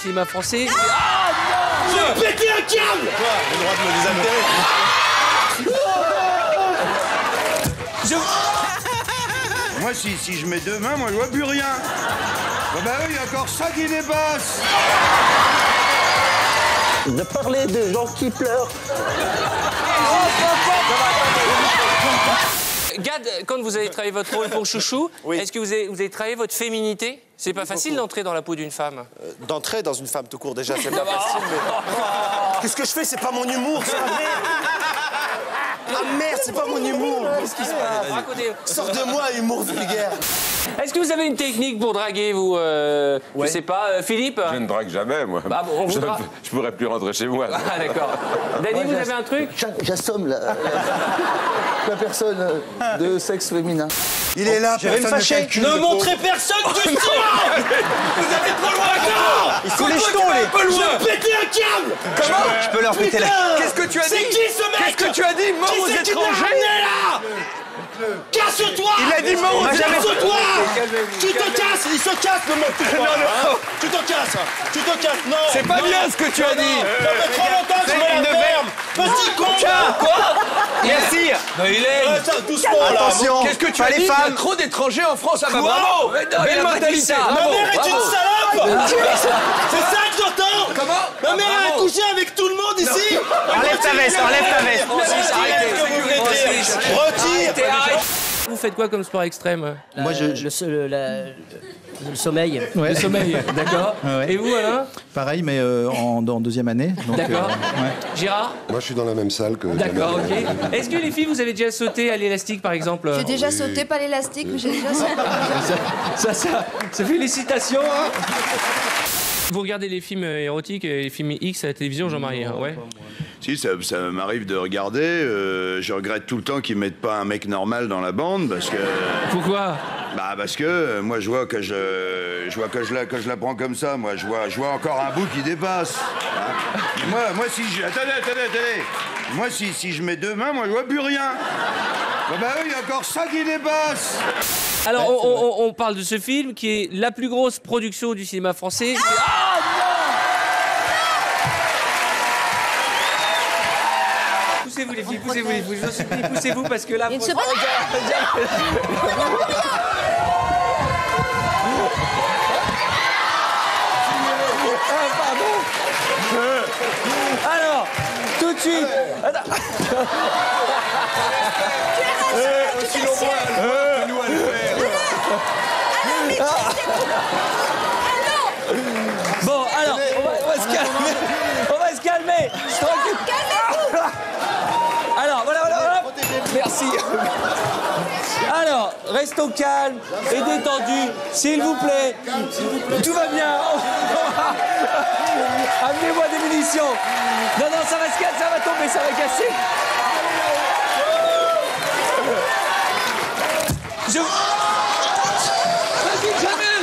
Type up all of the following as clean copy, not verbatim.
cinéma français. Ah non! J'ai pété un câble! Quoi? Le droit de me désaltérer. Moi, si je mets deux mains, moi, je vois plus rien. Bah oui, il y a encore ça qui dépasse. De parler des gens qui pleurent. Gad, quand vous avez travaillé votre rôle pour Chouchou, est-ce que vous avez travaillé votre féminité? C'est pas facile d'entrer dans la peau d'une femme. D'entrer dans une femme tout court, déjà, c'est pas facile, mais... Qu'est-ce que je fais? C'est pas mon humour, c'est la merde. Ah merde, c'est pas mon humour. Qu'est-ce qui se passe? Sors de moi, humour vulgaire. Est-ce que vous avez une technique pour draguer, vous Je sais pas, Philippe? Je ne drague jamais, moi. Bah, bon, je pourrais plus rentrer chez moi. Ah, d'accord. Danny, vous avez un truc? J'assomme la personne de sexe féminin. Il est là, Je vais me fâcher. Ne montrez personne du style! Vous avez trop loin! Non! Il faut les jetons, les... J'ai pété un câble! Comment? Je peux leur péter la... Qu'est-ce que tu as dit? C'est qui ce mec? Qu'est-ce que tu as dit? Mort aux étrangers? Là! Casse-toi! Il a dit mort aux étrangers! Casse-toi! Tu te casses! Il se casse, le mec! Non. Tu te casses! Tu te casses! Non! C'est pas bien ce que tu as dit! Ça fait trop longtemps que je me la ferme! Petit con! Quoi? Merci! Non, il est... doucement, là! Attention! Qu'est-ce que tu as dit? Il y a trop d'étrangers en France! Ah bah bravo! Belle mentalité! Ma mère est une salope! C'est ça que j'entends! Comment? Ma mère a couché avec tout le monde ici! Enlève ta veste! Enlève ta veste! Retire! Vous faites quoi comme sport extrême? Moi, le sommeil. Ouais. Le sommeil, d'accord. Ouais. Et vous, Alain? Pareil, mais en deuxième année. D'accord. Gérard? Moi, je suis dans la même salle que... D'accord, ok. Est-ce que les filles, vous avez déjà sauté à l'élastique, par exemple? J'ai déjà sauté, pas l'élastique, mais j'ai déjà sauté. Ça félicitations, hein. Vous regardez les films érotiques et les films X à la télévision, Jean-Marie, hein, ouais? Si, ça m'arrive de regarder. Je regrette tout le temps qu'ils mettent pas un mec normal dans la bande, parce que... Pourquoi? Bah parce que moi je vois que je la prends comme ça. Moi je vois encore un bout qui dépasse. Hein. Moi si je... Attendez. Moi si je mets deux mains, moi je vois plus rien. Bah oui, il y a encore ça qui dépasse. Alors on parle de ce film qui est la plus grosse production du cinéma français. Poussez-vous les filles, poussez-vous les filles, je vous en supplie, poussez-vous parce que là... Il ne se passe Alors, tout de suite... Bon, alors, on va se calmer. On va se calmer. Tranquille. Alors, voilà. Merci. Alors, restons calmes et détendus, s'il vous plaît. Tout va bien. Amenez-moi des munitions. Non, ça va se casser, ça va tomber, ça va casser. Vas-y, Jamel.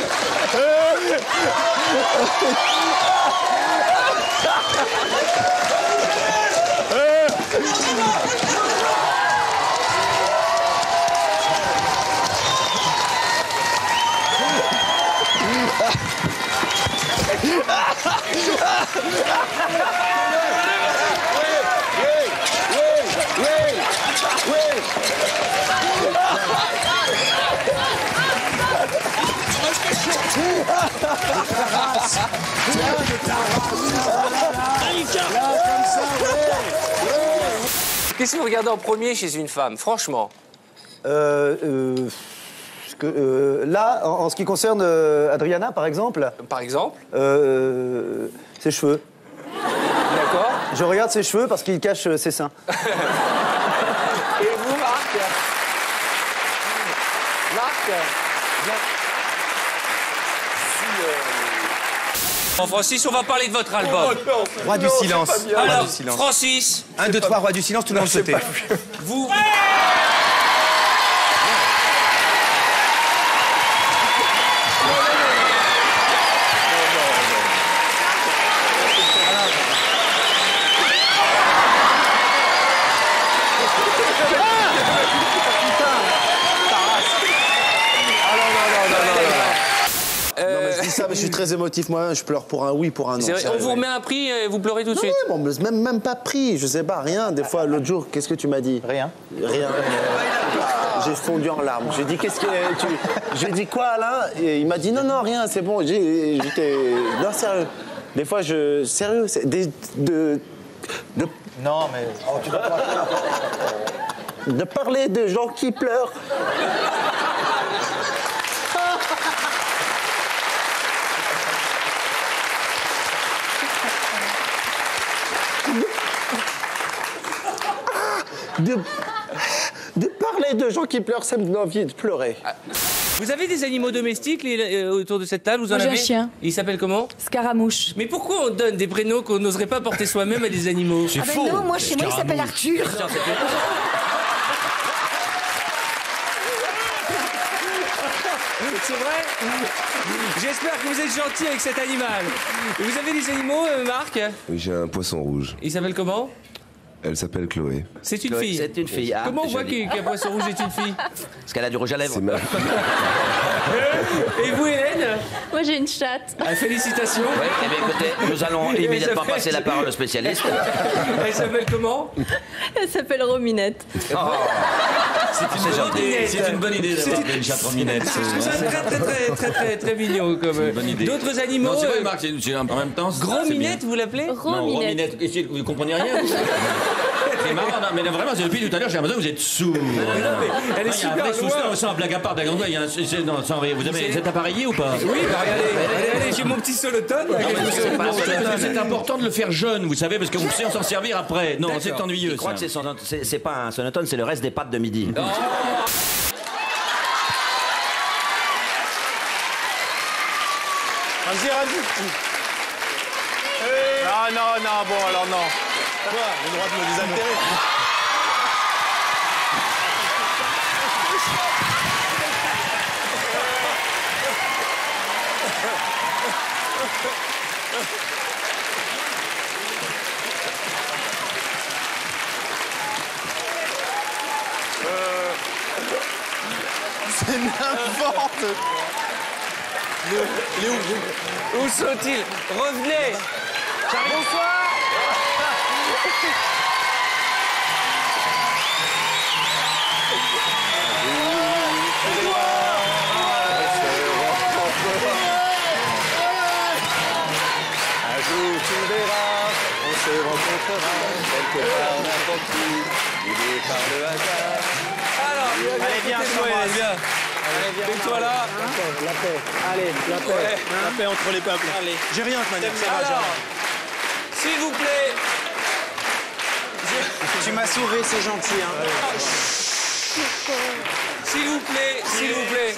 Qu'est-ce que vous regardez en premier chez une femme, franchement? Là, en ce qui concerne Adriana, par exemple... Par exemple? Ses cheveux. D'accord. Je regarde ses cheveux parce qu'il cache ses seins. Et vous, Marc? Bon, Francis, on va parler de votre album. Roi du silence. Alors, Francis. 1, 2, 3, roi du silence, tout le monde sauter. Vous... ça, mais je suis très émotif. Moi, je pleure pour un oui, pour un non. On vous remet un prix et vous pleurez tout de suite. Non, même pas pris, je sais pas, rien. Des fois, l'autre jour, qu'est-ce que tu m'as dit? Rien. Rien. J'ai fondu en larmes. J'ai dit, qu'est-ce que tu... J'ai dit quoi, Alain? Et il m'a dit, non, rien, c'est bon. J'étais... Non, sérieux. Des fois, sérieux, c'est Non, mais... Oh, tu vas pas... de parler de gens qui pleurent. De parler de gens qui pleurent, ça me donne envie de pleurer. Vous avez des animaux domestiques autour de cette table? Vous en Moi, j'ai avez? un chien. Il s'appelle comment? Scaramouche. Mais pourquoi on donne des prénoms qu'on n'oserait pas porter soi-même à des animaux? Ah ben non, moi chez moi il s'appelle Arthur. C'est vrai? J'espère que vous êtes gentil avec cet animal. Vous avez des animaux, Marc? Oui, j'ai un poisson rouge. Il s'appelle comment? Elle s'appelle Chloé. C'est une fille? C'est une fille. Ah, Comment on voit joli. qu'un poisson rouge est une fille? Parce qu'elle a du rouge à lèvres. C'est ma... Et vous, Hélène? Moi j'ai une chatte. Ah, félicitations. Oui, eh bien écoutez, nous allons immédiatement passer la parole au spécialiste. Elle s'appelle comment? Elle s'appelle Rominette. C'est une bonne idée d'avoir une chatte Rominette. C'est très mignon comme. D'autres animaux? Non, c'est vrai, Marc, c'est en même temps. Gros Minette, vous l'appelez? Rominette. Vous ne comprenez rien? C'est marrant, non, mais vraiment, c'est depuis tout à l'heure, j'ai l'impression que vous êtes sourd. Elle est super loin. Sans blague à part, vous êtes appareillé ou pas? Oui, bah regardez, j'ai mon petit solotone. C'est important de le faire jeune, vous savez, parce que vous savez s'en servir après. Non, c'est ennuyeux. Je crois que c'est pas un sonotone, c'est le reste des pâtes de midi. Non, bon, alors non. Quoi? Le droit de me désaltérer. C'est n'importe. Il est où? Où sont-ils? Revenez. Bonsoir. Un jour tu verras, on se rencontrera quelque part n'importe où, guidé par le hasard. Alors, Allez, viens, viens. Mets-toi là. La paix, allez, la paix. Ouais. La paix entre les peuples. Allez. J'ai rien de manière. Alors, s'il vous plaît. Tu m'as sauvé, c'est gentil. Hein. S'il vous plaît, s'il vous plaît.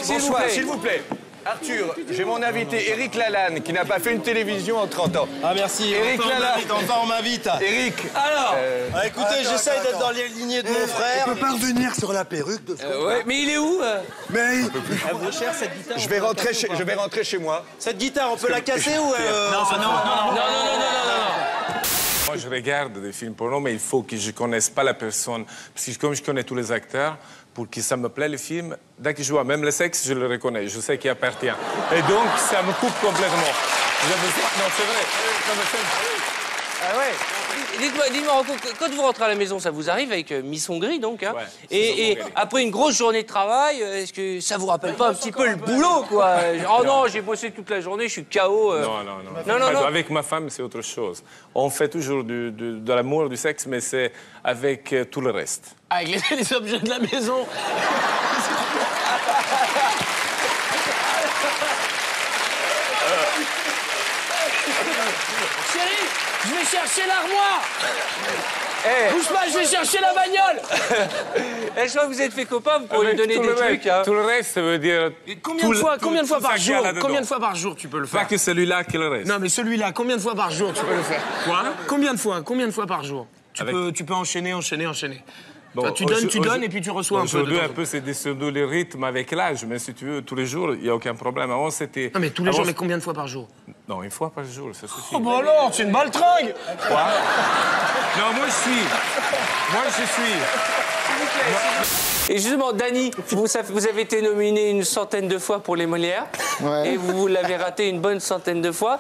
Bonsoir, s'il vous plaît. Arthur, j'ai mon invité Eric Lalanne qui n'a pas fait une télévision en 30 ans. Ah merci. Eric Lalanne. Enfin, on m'invite. Eric. Alors. Écoutez, j'essaye d'être dans les lignées de mon frère. Tu peux pas revenir sur la perruque de Ouais, mais il est où? Mais Elle vaut cher cette guitare. Je vais rentrer chez moi. Cette guitare, on peut la casser ou Non. Moi, je regarde des films porno, mais il faut que je ne connaisse pas la personne. Parce que comme je connais tous les acteurs, pour que ça me plaise le film, dès que je vois même le sexe, je le reconnais. Je sais qui appartient. Et donc, ça me coupe complètement. Non, c'est vrai. Ah ouais. Dites-moi, Rocco, quand vous rentrez à la maison, ça vous arrive avec Miss Hongrie, donc, hein? Ouais, et après une grosse journée de travail, est-ce que ça vous rappelle pas un petit peu le boulot, quoi? Oh non, j'ai bossé toute la journée, je suis KO. Non. Avec ma femme, c'est autre chose. On fait toujours de l'amour, du sexe, mais c'est avec tout le reste. Avec les objets de la maison. Chérie, je vais chercher l'armoire. Bouge pas, je vais chercher la bagnole. Je crois que vous êtes fait copain, vous pourriez Avec lui donner tout des le trucs. Hein. Tout le reste, ça veut dire... Combien de fois par jour? là-dedans. Combien de fois par jour tu peux le faire? Pas que celui-là, que le reste. Non, mais celui-là, combien de fois par jour tu peux le faire? Quoi? Combien de fois par jour tu peux enchaîner. Bon, Enfin, tu donnes et puis tu reçois un peu. Aujourd'hui, un peu, c'est descendu le rythme avec l'âge, mais si tu veux, tous les jours, il n'y a aucun problème. Avant, c'était... Non, mais tous les jours, mais combien de fois par jour? Non, une fois par jour, ça suffit. Oh, bah alors, c'est une baltringue. Quoi? Non, moi, je suis... Et justement, Dany, vous avez été nominé une centaine de fois pour les Molières. Ouais. Et vous l'avez raté une bonne centaine de fois.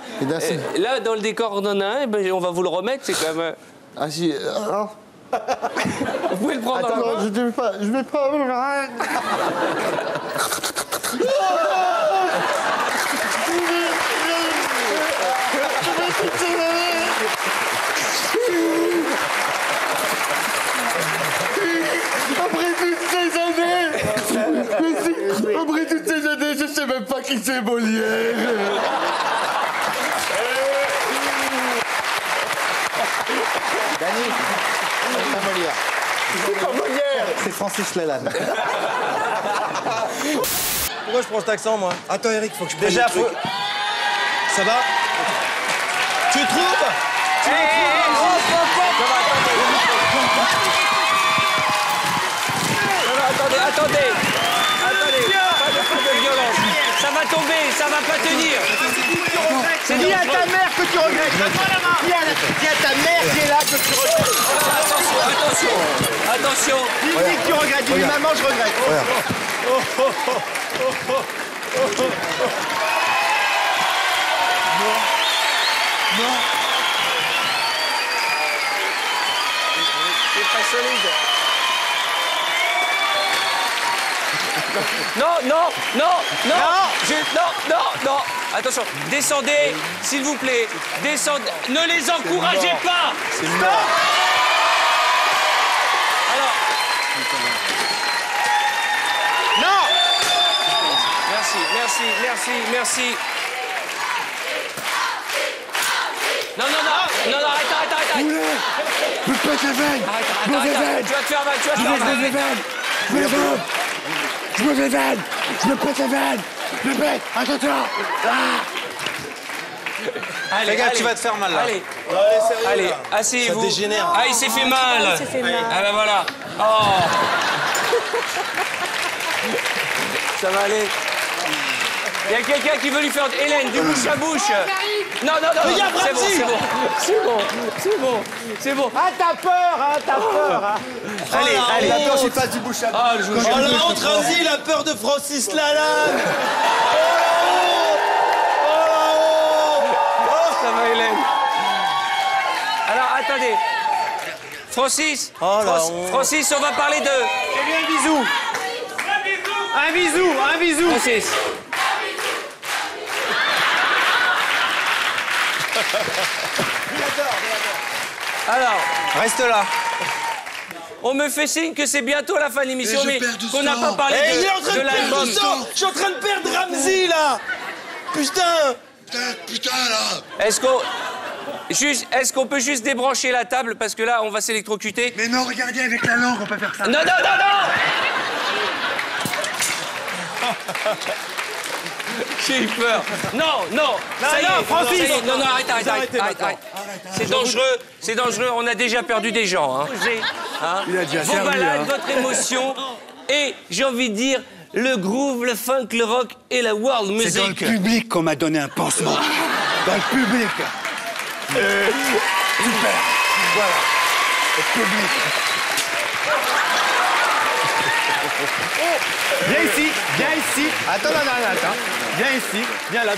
Là, dans le décor, on en a un. Ben, on va vous le remettre. C'est quand même... Ah si... Vous pouvez le prendre. Attends, je vais pas... Après toutes ces années, je sais même pas qui c'est Molière. Dany, c'est pas Molière. C'est pas Molière. C'est Francis Lalanne. Pourquoi je prends cet accent, moi? Attends, Eric, faut que je prenne Déjà, le truc. Ça va? Tu trouves? Attendez, pas de violence. Ça va tomber, ça va pas tenir. Dis à ta mère que tu regrettes. Dis à ta mère qui est là que tu regrettes. Attention. Dis que tu regrettes. Dis maman, je regrette. Non. C'est pas solide. Non. Attention, descendez, s'il vous plaît. Descendez. Ne les encouragez pas. C'est mort. Alors. Non. Merci. Non, arrête. Je pète les veines. Arrête. Tu vas te faire mal, Je me pète les veines. Je pète. Attention. Allez, tu vas te faire mal, là. Allez, asseyez-vous. Ça dégénère. Ah, il s'est fait mal. Ah ben voilà. Oh. Ça va aller. Il y a quelqu'un qui veut lui faire... Hélène, du bouche à bouche. Non. C'est bon. Ah, t'as peur. Allez. La peur, j'ai pas du bouche à bouche. Oh la honte, Ramzy, la peur de Francis Lalanne. Ça va, Hélène. Alors, attendez. Francis, on va parler de... J'ai vu un bisou. Francis. Alors, reste là. on me fait signe que c'est bientôt la fin de l'émission, mais qu'on n'a pas parlé de l'album. Je suis en train de perdre Ramzy, là. Putain, là. Est-ce qu'on peut juste débrancher la table, parce que là, on va s'électrocuter. Mais non, regardez, avec la langue, on peut faire ça. Non. J'ai eu peur. Non, ça y est, Francis. Non, arrête. C'est dangereux, on a déjà perdu des gens. Il a déjà Vos servi, balades, votre émotion, et j'ai envie de dire, le groove, le funk, le rock et la world music. C'est dans le public qu'on m'a donné un pansement. Dans le public. Super. Voilà. Le public. Viens ici. Attends. Viens ici. Viens là,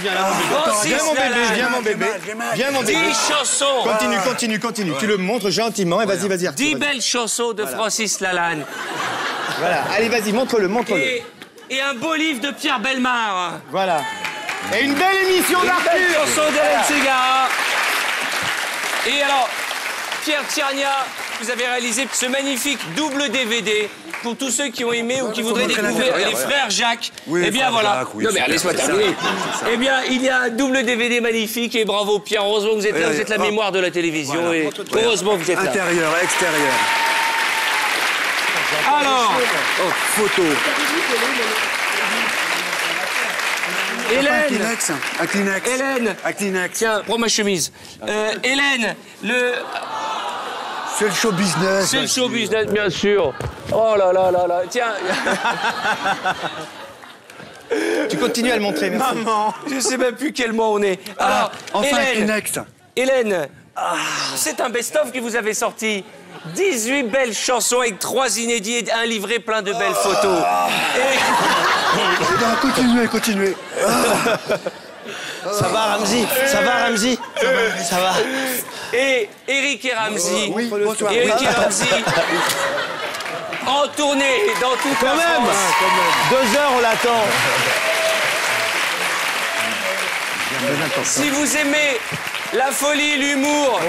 mon bébé. Viens, mon bébé. 10 chansons. Continue. Tu le montres gentiment et vas-y. 10 belles chansons de Francis Lalanne. Voilà, allez, vas-y, montre-le. Et un beau livre de Pierre Bellemare. Voilà. Et une belle émission d'Arthur. Une belle chanson d'Hélène Ségara. Et alors, Pierre Tchernia, vous avez réalisé ce magnifique double DVD pour tous ceux qui ont aimé ou qui voudraient découvrir les frères Jacques. Oui, eh bien frères voilà. Jacques, oui, non mais laisse-moi terminer. Eh bien, il y a un double DVD magnifique et bravo Pierre. Heureusement que vous êtes là, vous êtes la mémoire de la télévision Voilà. et heureusement que vous êtes là. Intérieur, extérieur. Alors, Photo. Hélène. Un Kleenex. Hélène. Un Kleenex. Tiens, prends ma chemise. Hélène, C'est le show business. c'est le show business, bien sûr. Oh là. Tiens. Tu continues à le montrer, merci. Maman, je sais même plus quel mois on est. Alors, Enfin un Hélène, Kleenex. Hélène, C'est un best-of que vous avez sorti. 18 belles chansons avec 3 inédits et un livret plein de belles photos. Continuez. Ça va, Ramzy? Ça va, Ramzy? Ça va. Et Eric et Ramzy. Oui, bonsoir. Eric et Ramzy. En tournée dans toute la France. 2 heures, on l'attend. Si vous aimez la folie, l'humour,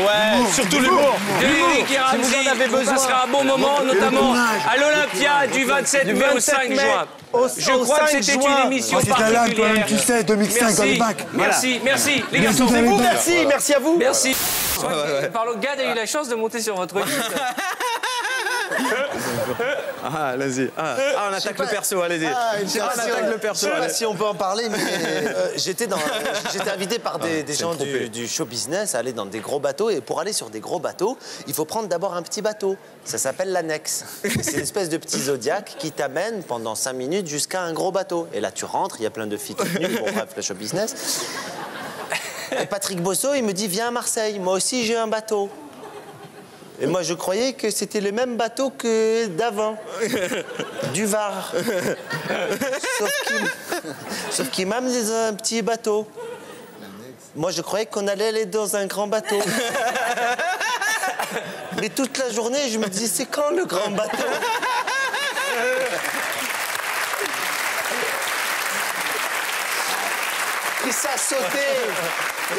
surtout l'humour. de Eric et Ramzy, Si vous en avez besoin. ça sera un bon moment, notamment à l'Olympia du 27 mai au 5 juin. Je crois que c'était une émission particulière. Toi-même, tu sais, 2005 dans les bacs. Merci. Les garçons, c'est vous. Merci à vous. Merci. Parlons, Gad a eu la chance de monter sur votre liste. Allez-y. On attaque le perso, allez-y. Je sais pas si on peut en parler, mais j'étais invité par des gens du show business à aller dans des gros bateaux. Et pour aller sur des gros bateaux, il faut prendre d'abord un petit bateau. Ça s'appelle l'annexe. C'est une espèce de petit zodiaque qui t'amène pendant 5 minutes jusqu'à un gros bateau. Et là, tu rentres, il y a plein de filles toutes nues. Bon, bref, le show business. Et Patrick Bosso, il me dit, viens à Marseille. Moi aussi, j'ai un bateau. Et moi, je croyais que c'était le même bateau que d'avant, du Var. Sauf qu'il m'a amené dans un petit bateau. Moi, je croyais qu'on allait aller dans un grand bateau. Mais toute la journée, je me disais, c'est quand le grand bateau? Et ça sautait,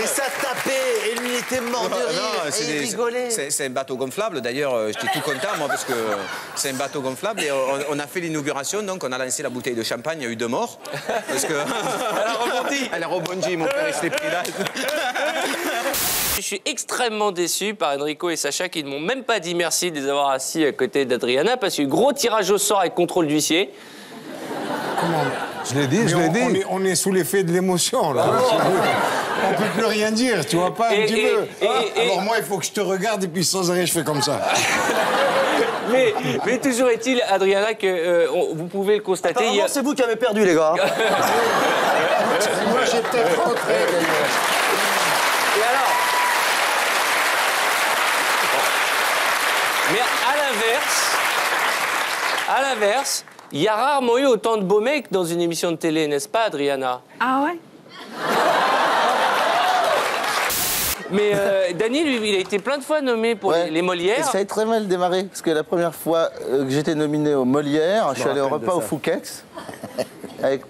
et ça tapait, et lui il était mort de rire, et il rigolait. C'est un bateau gonflable, d'ailleurs j'étais tout content moi parce que c'est un bateau gonflable et on a fait l'inauguration, donc on a lancé la bouteille de champagne, il y a eu 2 morts. Parce que... Elle a rebondi, mon père il s'est pris là. Je suis extrêmement déçu par Enrico et Sacha qui ne m'ont même pas dit merci de les avoir assis à côté d'Adriana parce qu'il y a eu gros tirage au sort avec contrôle d'huissier. Comment? Je l'ai dit. On est sous l'effet de l'émotion, là. On ne peut plus rien dire, tu vois pas, un petit peu. Alors moi, il faut que je te regarde et puis sans arrêt, je fais comme ça. Mais toujours est-il, Adriana, que vous pouvez le constater... Apparemment, c'est vous qui avez perdu, les gars. Moi, j'ai peut-être rentré. Et alors... Mais à l'inverse, il y a rarement eu autant de beaux mecs dans une émission de télé, n'est-ce pas, Adriana? Ah ouais? Mais Dany, lui, il a été plein de fois nommé pour les Molières. Et ça a très mal démarré, parce que la première fois que j'étais nominé aux Molières, je suis allé au repas au Fouquet's, avec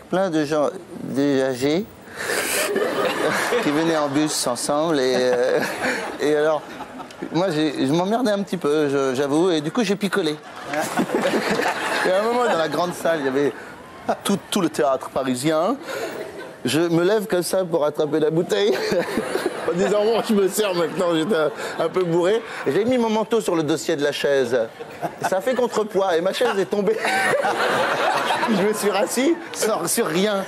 plein de gens déjà âgés, qui venaient en bus ensemble, et alors... Moi, je m'emmerdais un petit peu, j'avoue, et du coup, j'ai picolé. Et à un moment, dans la grande salle, il y avait tout le théâtre parisien. Je me lève comme ça pour attraper la bouteille, en disant, bon, je me sers maintenant, j'étais un peu bourré. Et j'ai mis mon manteau sur le dossier de la chaise. Et ça a fait contrepoids, et ma chaise est tombée. Je me suis rassis sur rien.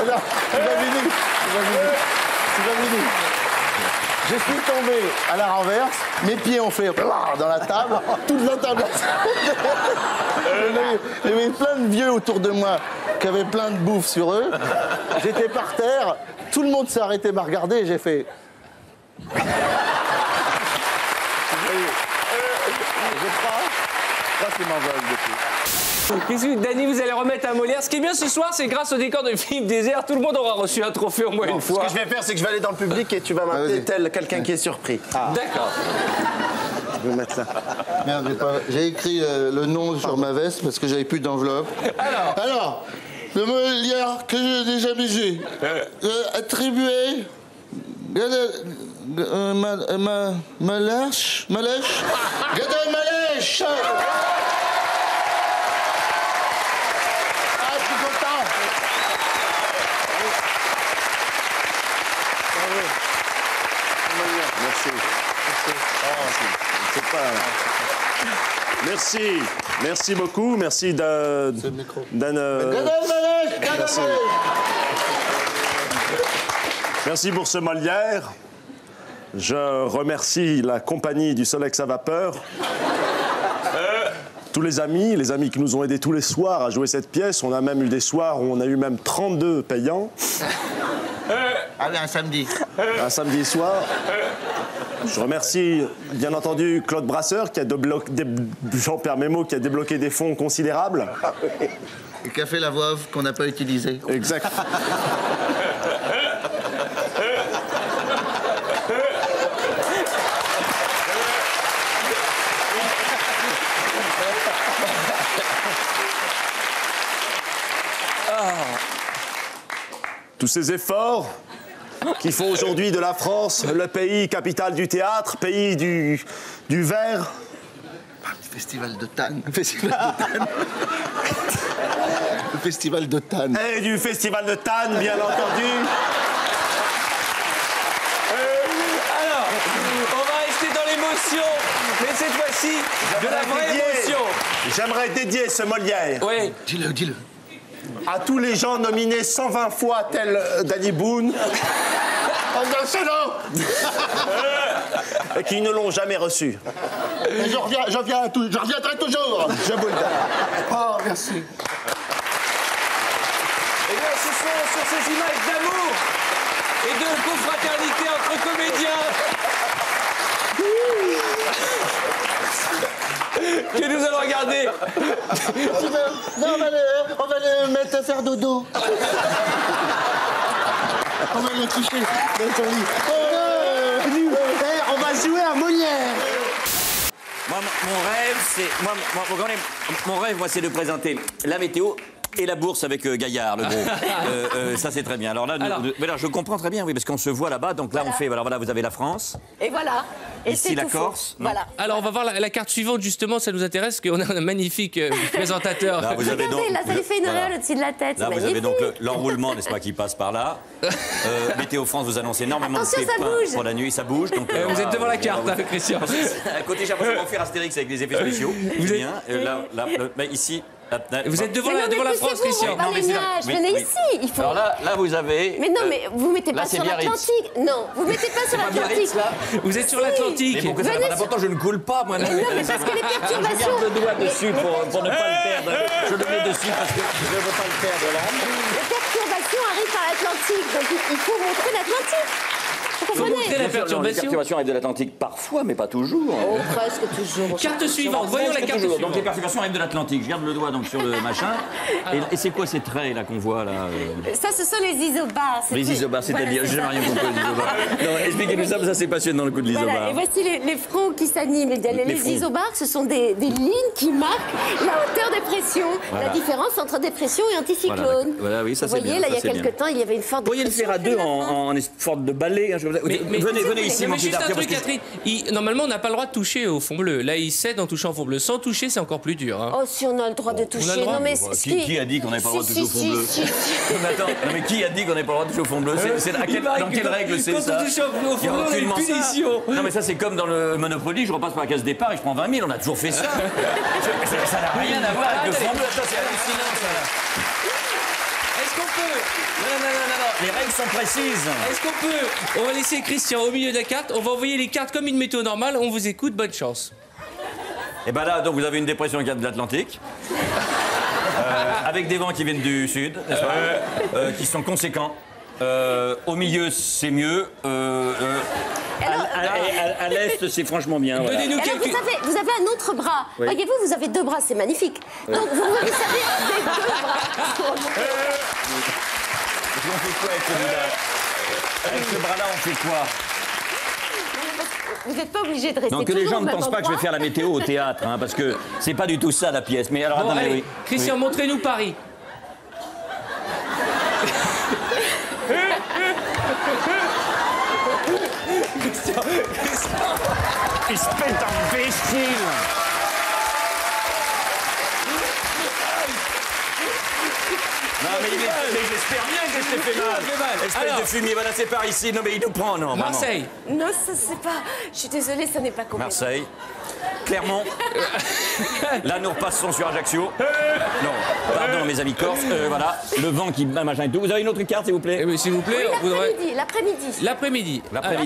Non, c'est pas fini. Je suis tombé à la renverse, mes pieds ont fait dans la table, toute la table. Il y avait plein de vieux autour de moi qui avaient plein de bouffe sur eux. J'étais par terre, tout le monde s'est arrêté de me regarder et j'ai fait... Je crois qu'il m'envole depuis. Qu'est-ce que, Dany, vous allez remettre un Molière. Ce qui est bien ce soir, c'est grâce au décor de Philippe Désert, tout le monde aura reçu un trophée au moins une fois. Ce que je vais faire, c'est que je vais aller dans le public et tu vas m'appeler tel quelqu'un qui est surpris. D'accord. Je vais mettre là. Merde, j'ai écrit le nom sur ma veste parce que j'avais plus d'enveloppe. Alors, le Molière que j'ai jamais eu, attribué... Malèche Gad Malèche. Merci beaucoup, merci Dan. Merci pour ce Molière. Je remercie la compagnie du Solex à vapeur. Tous les amis qui nous ont aidés tous les soirs à jouer cette pièce. On a même eu des soirs où on a eu même 32 payants. Ah oui, un samedi. Un samedi soir. Je remercie, bien entendu, Claude Brasseur, Jean-Pierre Mémo, qui a débloqué des fonds considérables. Et qui a fait la voix off qu'on n'a pas utilisée. Exact. Tous ces efforts qui font aujourd'hui de la France le pays capitale du théâtre, pays du verre. Le festival de Cannes. Le festival de Cannes. Le festival de Cannes. Et du festival de Cannes, bien entendu. Alors, on va rester dans l'émotion, mais cette fois-ci, de la vraie émotion. J'aimerais dédier ce Molière. Oui. Dis-le. À tous les gens nominés 120 fois, tel Danny Boone. Et qui ne l'ont jamais reçu. Je reviendrai toujours. Je vous le donne. Oh, merci. Et bien, ce sont sur ces images d'amour et de confraternité entre comédiens que nous allons regarder. Non, on va le mettre à faire dodo. On va le coucher dans son lit. On va jouer à Molière. Moi, mon rêve, c'est de présenter la météo et la bourse avec Gaillard, le gros. Ça, c'est très bien. Alors là, je comprends très bien, oui, parce qu'on se voit là-bas. Donc là, on fait. Alors voilà, vous avez la France. Et voilà. Et ici, la Corse. Voilà. Alors, on va voir la carte suivante, justement, ça nous intéresse, parce qu'on a un magnifique présentateur. Là, vous avez Regardez, là, ça lui fait une auréole au-dessus de la tête. Là, vous avez donc l'enroulement, n'est-ce pas, qui passe par là. Météo France vous annonce énormément de ça pépins bouge. pour la nuit, ça bouge. Donc, vous êtes devant la carte, hein, Christian. À côté, j'ai l'impression qu'on fait Astérix avec les effets spéciaux. Vous êtes... Bien. Mais ici... Vous êtes devant la France, Christian. Non, mais venez ici. Il faut... Alors là, vous avez... Mais non, mais vous mettez pas sur l'Atlantique. Non, vous mettez pas sur l'Atlantique. Vous êtes sur l'Atlantique. Mais pourquoi ça n'a pas d'importance, je ne coule pas, moi. Non, mais parce que les perturbations... Je garde le doigt dessus pour ne pas le perdre. Je le mets dessus parce que je ne veux pas le perdre là. Les perturbations arrivent par l'Atlantique, donc il faut montrer l'Atlantique. Vous comprenez? La perturbation. Les perturbations arrivent de l'Atlantique parfois, mais pas toujours. Oh, presque toujours. Carte suivante, voyons la carte suivante. Donc les perturbations arrivent de l'Atlantique. Je garde le doigt donc sur le machin. Et c'est quoi ces traits là qu'on voit là Ça, ce sont les isobars. Les isobars, c'est-à-dire, j'ai rien compris les isobars. Non, expliquez-nous ça, ça c'est passionnant le coup de l'isobar. Voilà, et voici les fronts qui s'animent. Les isobars, ce sont des lignes qui marquent la hauteur des pressions, la différence entre dépression et anticyclone. Voilà, oui, ça c'est bien. Vous voyez, là, il y a quelques temps, il y avait une forte dépression. Vous pourriez le faire à deux en forme de balai. Venez ici, mon juste un truc, Catherine. Normalement, on n'a pas le droit de toucher au fond bleu. Là, il cède en touchant au fond bleu. Sans toucher, c'est encore plus dur. Oh, si on a le droit de toucher. Non, mais qui a dit qu'on n'avait pas le droit de toucher au fond bleu? Attends, mais qui a dit qu'on n'avait pas le droit de toucher au fond bleu? Dans quelle règle c'est ça? Quand on touche au fond bleu, il y a une punition. Non, mais ça, c'est comme dans le Monopoly. Je repasse par la case départ et je prends 20 000. On a toujours fait ça. Ça n'a rien à voir avec le fond bleu. C'est hallucinant, ça. Est-ce qu'on peut... Non. Les règles sont précises. Est-ce qu'on peut... On va laisser Christian au milieu de la carte. On va envoyer les cartes comme une météo normale. On vous écoute. Bonne chance. Et ben là, donc vous avez une dépression qui vient de l'Atlantique. Avec des vents qui viennent du sud, n'est-ce pas qui sont conséquents. Au milieu, c'est mieux. À l'est, c'est franchement bien. Voilà. Alors, vous avez un autre bras. Oui. Voyez-vous, vous avez deux bras, c'est magnifique. Oui. Donc, vous savez, avec deux bras. On fait quoi avec celui-là? Avec ce bras-là, on fait quoi? Vous n'êtes pas obligé de rester. Donc que les gens ne pensent pas que je vais faire la météo au théâtre, hein, parce que c'est pas du tout ça la pièce. Mais alors, attendez, allez, Christian, montrez-nous Paris. Espèce d'imbécile! Non, mais j'espère bien que je t'ai fait mal. Espèce de fumier, voilà, c'est par ici. Non, mais il nous prend, non. Marseille. Non, ça, c'est pas... Je suis désolée, ça n'est pas compris. Marseille. Clermont. Là, nous repassons sur Ajaccio. Non, pardon, mes amis corses. Voilà, le vent qui... machin et tout. Vous avez une autre carte, s'il vous plaît? S'il vous plaît. Oui, l'après-midi. L'après-midi.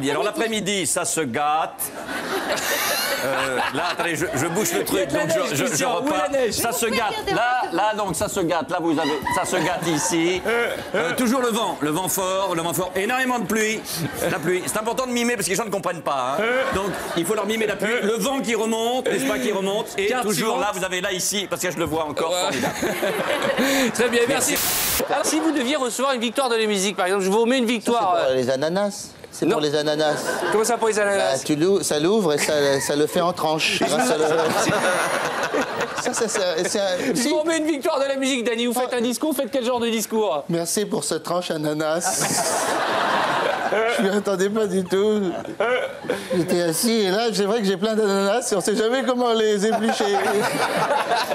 Alors, l'après-midi, ça se gâte. Là, attendez, je bouche le truc, donc je repars. Ça se gâte. Là, donc, ça se gâte. Là, vous avez... Ça se gâte. gâte ici. Toujours le vent fort, énormément de pluie. La pluie, c'est important de mimer parce que les gens ne comprennent pas. Hein. Donc il faut leur mimer la pluie. Le vent qui remonte, n'est-ce pas, qui remonte. Et toujours là, vous avez là ici, parce que je le vois encore. Formidable. Très bien, merci. Alors si vous deviez recevoir une victoire de la musique, par exemple, je vous remets une victoire. C'est pour les ananas. C'est pour les ananas. Comment ça pour les ananas? Ça l'ouvre et ça le fait en tranche. Grâce à Je vous remets une victoire de la musique, Dany. Vous faites un discours, faites quel genre de discours? Merci pour cette tranche ananas. Je m'y attendais pas du tout. J'étais assis et là, c'est vrai que j'ai plein d'ananas et on sait jamais comment les éplucher.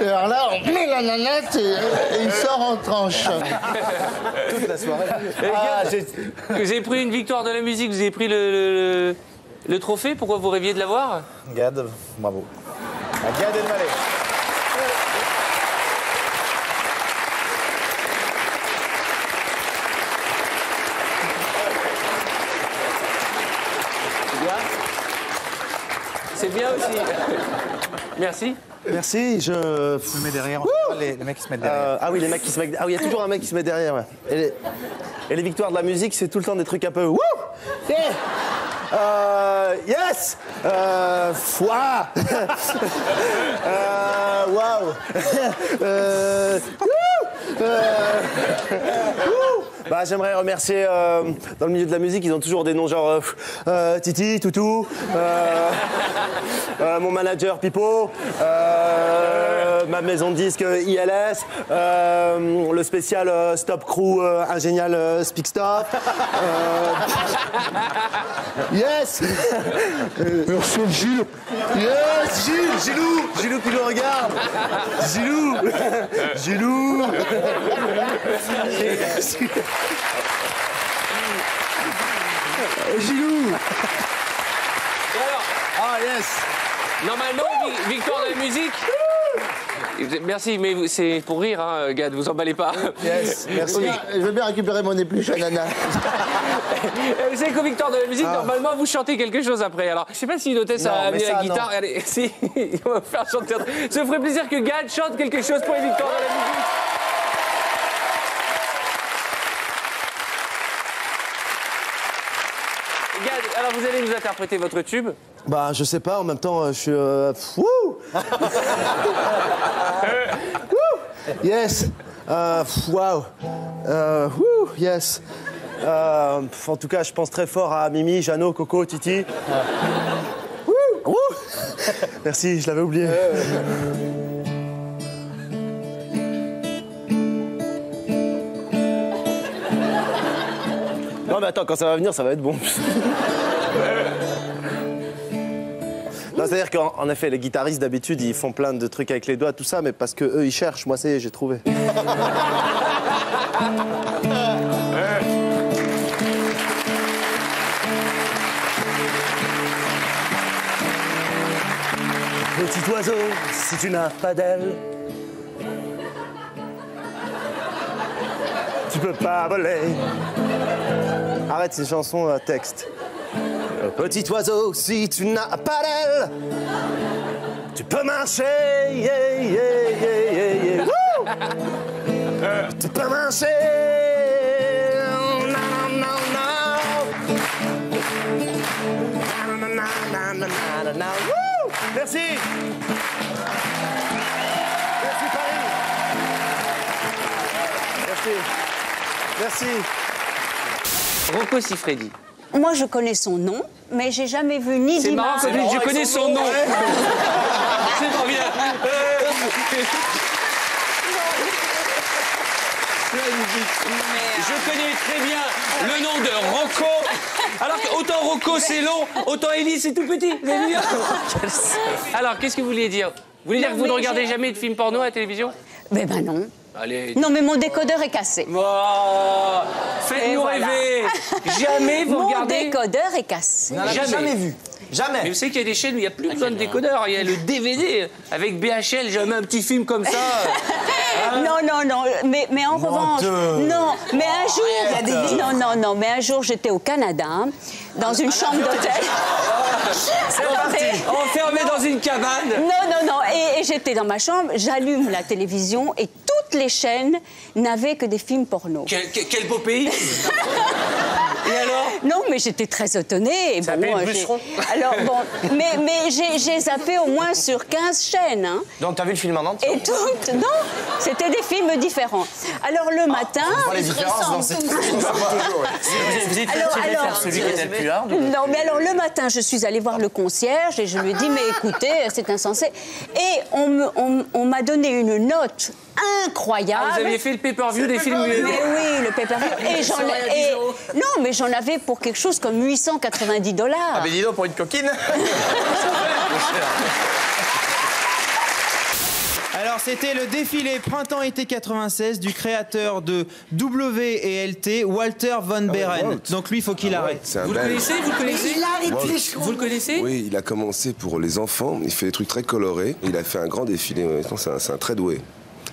Et alors là, on met l'ananas et il sort en tranche. Toute la soirée. J'ai pris une victoire de la musique, vous avez pris le trophée, pourquoi vous rêviez de l'avoir? Gad, bravo. À Gad Elmaleh. C'est bien aussi. Merci. Merci, je me mets derrière. Les mecs qui se mettent derrière. Ah oui, les mecs qui se mettent. Ah oui, il y a toujours un mec qui se met derrière. Ouais. Et les victoires de la musique, c'est tout le temps des trucs un peu. Wouh! Yes! Foi! Waouh! Bah, j'aimerais remercier, dans le milieu de la musique, ils ont toujours des noms genre Titi, Toutou, mon manager Pipo, ma maison de disque ILS, le spécial Stop Crew, un génial Speak Stop. Yes! Merci Gilles. Yes, Gilou qui le regarde. Gilou. Gilou. Ah yes. Normalement, victoire de la musique. Merci, mais c'est pour rire, hein, Gad, vous emballez pas. Yes, merci. Je veux bien récupérer mon épluche ananas. Vous savez qu'au victoire de la musique, normalement, vous chantez quelque chose après. Alors, je sais pas si une hôtesse a amené la guitare. Non. Allez, si, on va faire chanter. Ça ferait plaisir que Gad chante quelque chose pour les victoires de la musique. Gad, alors vous allez nous interpréter votre tube. Bah, je sais pas, en même temps, je suis. Wouh! Yes! Waouh! Yes! En tout cas, je pense très fort à Mimi, Jeannot, Coco, Titi. Merci, je l'avais oublié. Non, mais attends, quand ça va venir, ça va être bon. Non, c'est-à-dire qu'en effet, les guitaristes d'habitude, ils font plein de trucs avec les doigts, tout ça, mais parce que eux, ils cherchent. Moi, ça y est, j'ai trouvé. Petit oiseau, si tu n'as pas d'aile, tu peux pas voler. Arrête ces chansons à texte. Petit oiseau, si tu n'as pas d'aile, tu peux marcher, yeah, yeah, yeah, yeah, yeah. Tu peux marcher, non, non, non. Merci. Merci Paris. Merci. Rocco Siffredi. Moi, je connais son nom, mais j'ai jamais vu ni d'image. C'est marrant, je connais son nom. C'est pas bien. Je connais très bien le nom de Rocco. Alors qu'autant Rocco c'est long, autant Élie c'est tout petit. Vous avez vu? Alors, qu'est-ce que vous vouliez dire? Vous voulez dire que vous ne regardez jamais de films porno à la télévision? Ben non. Allez. Non, mais mon décodeur est cassé. Oh, faites-nous rêver. Jamais vous regardez. Mon décodeur est cassé. On n'a jamais vu. Jamais. Mais vous savez qu'il y a des chaînes où il n'y a plus besoin de décodeur. Il y a le DVD avec BHL. Jamais un petit film comme ça. Non, mais en revanche, non, mais un jour, mais un jour, j'étais au Canada, dans une chambre d'hôtel. C'est parti. Enfermé dans une cabane. Non. Et j'étais dans ma chambre, j'allume la télévision et toutes les chaînes n'avaient que des films porno. Quel beau pays. Et alors? Non, mais j'étais très étonnée. Ça s'appelle bûcheron. Alors, bon, mais j'ai zappé au moins sur 15 chaînes. Hein. Donc, t'as vu le film en entier? Et toutes, non, c'était des films différents. Alors, le matin... On voit les différences dans cette... Vous êtes faire celui qui était le plus hard? Non, mais alors, le matin, je suis allée voir le concierge et je lui ai dit, mais écoutez, c'est insensé. Et on m'a donné une note incroyable. Ah, vous aviez fait le pay-per-view des films... Mais oui, le pay-per-view. Et non, mais j'en avais pour quelque chose comme 890 $. Ah, mais dis donc, pour une coquine. Alors, c'était le défilé Printemps-été 96 du créateur de W et LT, Walter von Beren. Donc lui, il faut qu'il arrête. Vous le connaissez? Vous le connaissez? Oui, il a commencé pour les enfants. Il fait des trucs très colorés. Il a fait un grand défilé. C'est un très doué.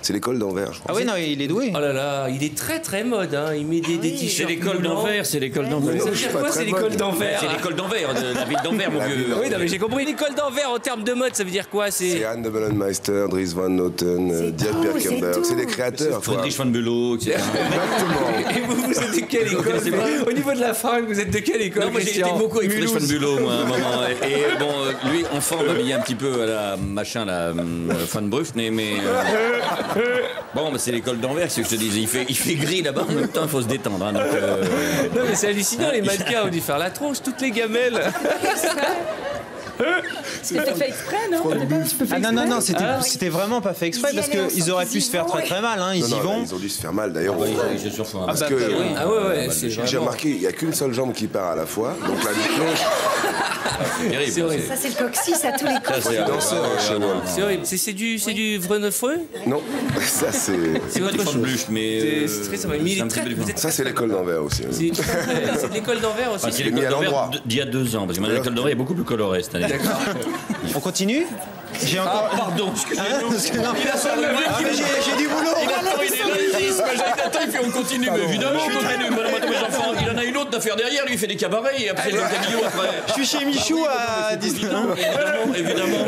C'est l'école d'Anvers, je crois. Ah oui, non, il est doué. Oh là là, il est très très mode, hein. Il met des t-shirts. C'est l'école d'Anvers, c'est l'école d'Anvers. Ça veut dire quoi, c'est l'école d'Anvers? C'est l'école d'Anvers, de la ville d'Anvers, mon vieux. Oui, non, mais j'ai compris. L'école d'Anvers, en termes de mode, ça veut dire quoi? C'est Anne de Bollenmeister, Dries Van Noten, Diet Birkenberg. C'est des créateurs. Friedrich van Bülow, etc. Exactement. Et vous êtes de quelle école? Au niveau de la fringue, vous êtes de quelle école? Moi, j'ai été beaucoup avec Friedrich van Bülow, moi, à un moment. Et bon, lui, enfant, m'habillait un petit peu à la machin, la Van Brufne, mais. Bon, bah, c'est l'école d'Anvers, c'est ce que je te dis. Il fait gris là-bas, en même temps, il faut se détendre. Hein, donc, non, mais c'est hallucinant, les mannequins ont dû faire la tronche, toutes les gamelles. C'était fait exprès, non? Ah non, c'était vraiment pas fait exprès parce qu'ils auraient pu se faire très très mal. Hein. Ils y vont. Ils ont dû se faire mal d'ailleurs. Parce que j'ai remarqué, il n'y a qu'une seule jambe qui part à la fois. Donc là, il plonge. C'est horrible. Ça, c'est le coccyx à tous les coups. C'est danseur chez moi. C'est horrible. C'est du Vrenefreux? Non, ça c'est. C'est votre chose. Mais ça c'est l'école d'Anvers aussi. C'est l'école d'Anvers aussi. C'est l'école d'Anvers d'il y a 2 ans. Parce que maintenant l'école d'Anvers est beaucoup plus colorée cette année. D'accord. On continue? J'ai encore. Ah, pardon, excusez-moi. J'ai du boulot. Il fait on continue, mais évidemment, on continue. Madame, mes enfants, il en a une autre d'affaire derrière, lui il fait des cabarets et après le cabillaud après. Je suis chez Michou à 18 ans. Évidemment.